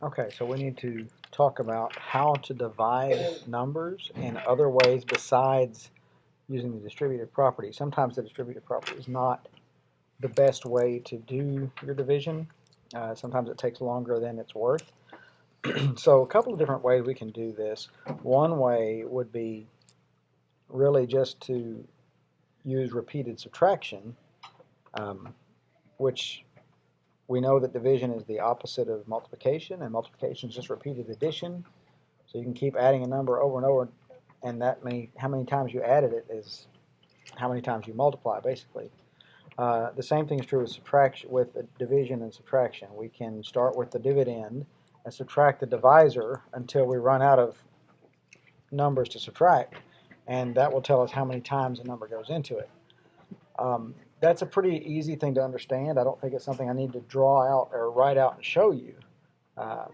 Okay, so we need to talk about how to divide numbers in other ways besides using the distributive property. Sometimes the distributive property is not the best way to do your division. Sometimes it takes longer than it's worth. So a couple of different ways we can do this. One way would be really just to use repeated subtraction, um, which we know that division is the opposite of multiplication, and multiplication is just repeated addition. So you can keep adding a number over and over, and how many times you added it is how many times you multiply, basically. The same thing is true with subtraction, with division and subtraction. We can start with the dividend and subtract the divisor until we run out of numbers to subtract, and that will tell us how many times a number goes into it. That's a pretty easy thing to understand. I don't think it's something I need to draw out or write out and show you. Uh,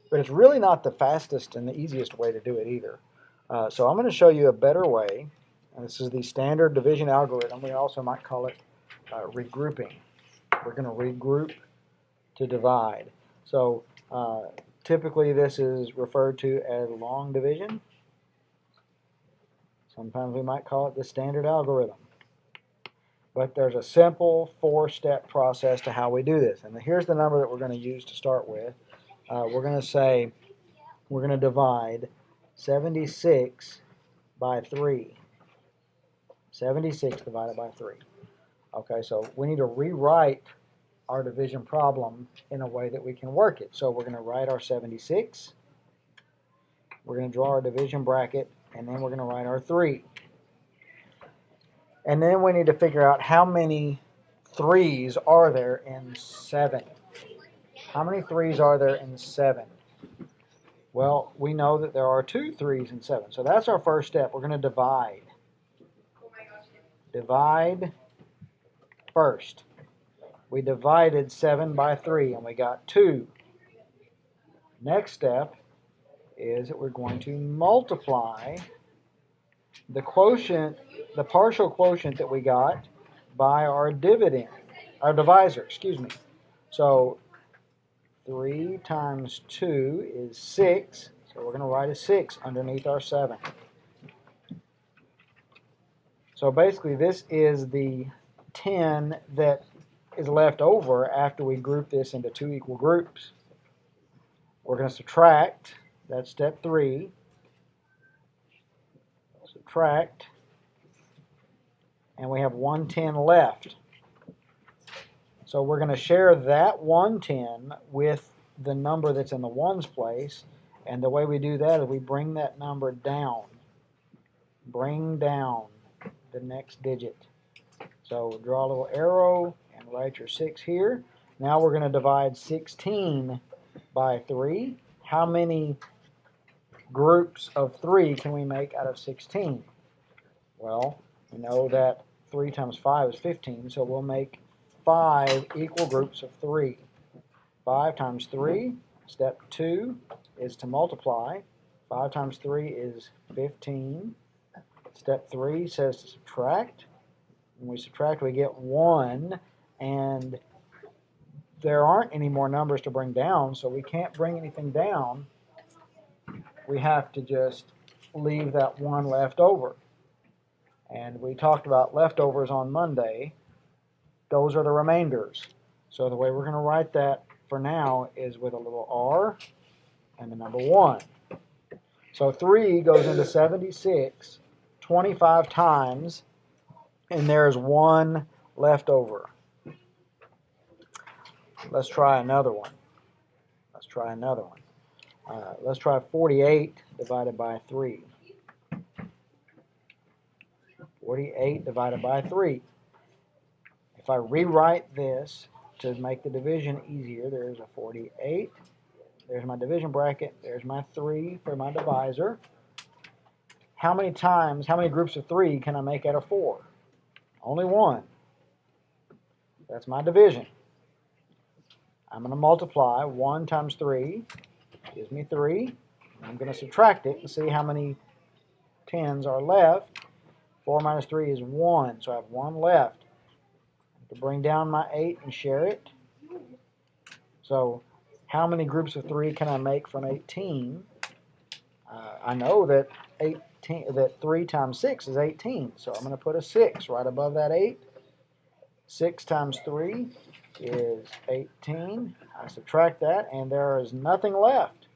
but it's really not the fastest and the easiest way to do it either. So I'm going to show you a better way. And this is the standard division algorithm. We also might call it regrouping. We're going to regroup to divide. So typically this is referred to as long division. Sometimes we might call it the standard algorithm. But there's a simple four-step process to how we do this. And here's the number that we're going to use to start with. We're going to say we're going to divide 76 by 3. 76 divided by 3. Okay, so we need to rewrite our division problem in a way that we can work it. So we're going to write our 76. We're going to draw our division bracket, and then we're going to write our 3. And then we need to figure out how many 3's are there in 7. How many 3's are there in 7? Well, we know that there are 2 3's in 7. So that's our first step. We're going to divide. Divide first. We divided 7 by 3 and we got 2. Next step is that we're going to multiply the quotient, the partial quotient that we got by our divisor, excuse me. So 3 times 2 is 6, so we're going to write a 6 underneath our 7. So basically this is the 10 that is left over after we group this into 2 equal groups. We're going to subtract, that's step 3. Subtract, and we have 110 left. So we're going to share that 110 with the number that's in the ones place, and the way we do that is we bring that number down. Bring down the next digit. So draw a little arrow and write your 6 here. Now we're going to divide 16 by 3. How many groups of 3 can we make out of 16? Well, we know that 3 times 5 is 15, so we'll make 5 equal groups of 3. 5 times 3, step 2 is to multiply. 5 times 3 is 15. Step 3 says to subtract. When we subtract, we get 1, and there aren't any more numbers to bring down, so we can't bring anything down. We have to just leave that 1 left over. And we talked about leftovers on Monday. Those are the remainders. So the way we're going to write that for now is with a little r and the number 1. So 3 goes into 76 25 times, and there's 1 left over. Let's try another one. Let's try 48 divided by 3. 48 divided by 3. If I rewrite this to make the division easier, there's a 48. There's my division bracket. There's my 3 for my divisor. How many groups of 3 can I make out of 4? Only 1. That's my division. I'm going to multiply 1 times 3, gives me 3. I'm going to subtract it and see how many 10s are left. 4 minus 3 is 1, so I have 1 left. I have to bring down my 8 and share it. So How many groups of 3 can I make from 18? I know that 3 times 6 is 18, so I'm going to put a 6 right above that 8. 6 times 3 is 18. I subtract that, and there is nothing left.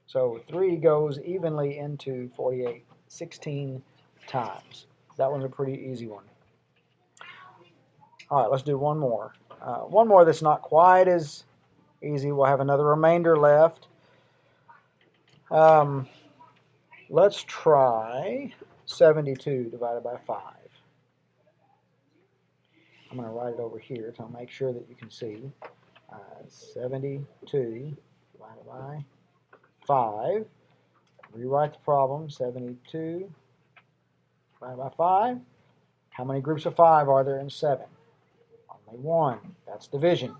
So 3 goes evenly into 48, 16 times. That one's a pretty easy one. All right, let's do one more. One more that's not quite as easy. We'll have another remainder left. Let's try 72 divided by 5. I'm going to write it over here to make sure that you can see. 72 divided by 5. Rewrite the problem. 72 divided by 5. How many groups of 5 are there in 7? Only 1. That's division.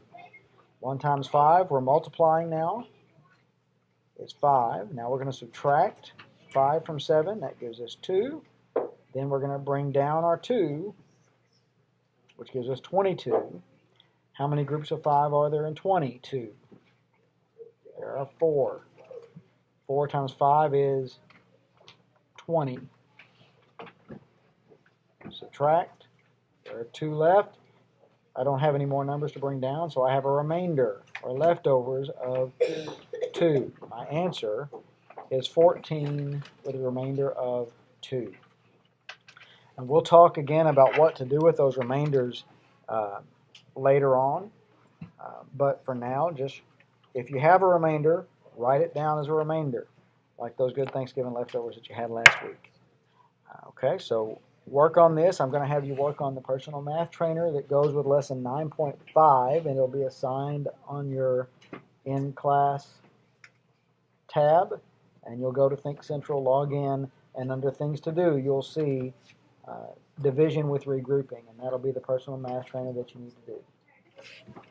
1 times 5, we're multiplying now. It's 5. Now we're going to subtract 5 from 7. That gives us 2. Then we're going to bring down our 2, which gives us 22. How many groups of 5 are there in 22? There are 4. 4 times 5 is 20. Subtract. There are 2 left. I don't have any more numbers to bring down, so I have a remainder, or leftovers, of 2. My answer is 14 with a remainder of 2. And we'll talk again about what to do with those remainders later on. But for now, just if you have a remainder, write it down as a remainder, like those good Thanksgiving leftovers that you had last week. Okay, so work on this. I'm going to have you work on the personal math trainer that goes with lesson 9.5, and it'll be assigned on your in-class tab. And you'll go to Think Central, log in, and under Things to Do, you'll see division with regrouping, and that'll be the personal math trainer that you need to do.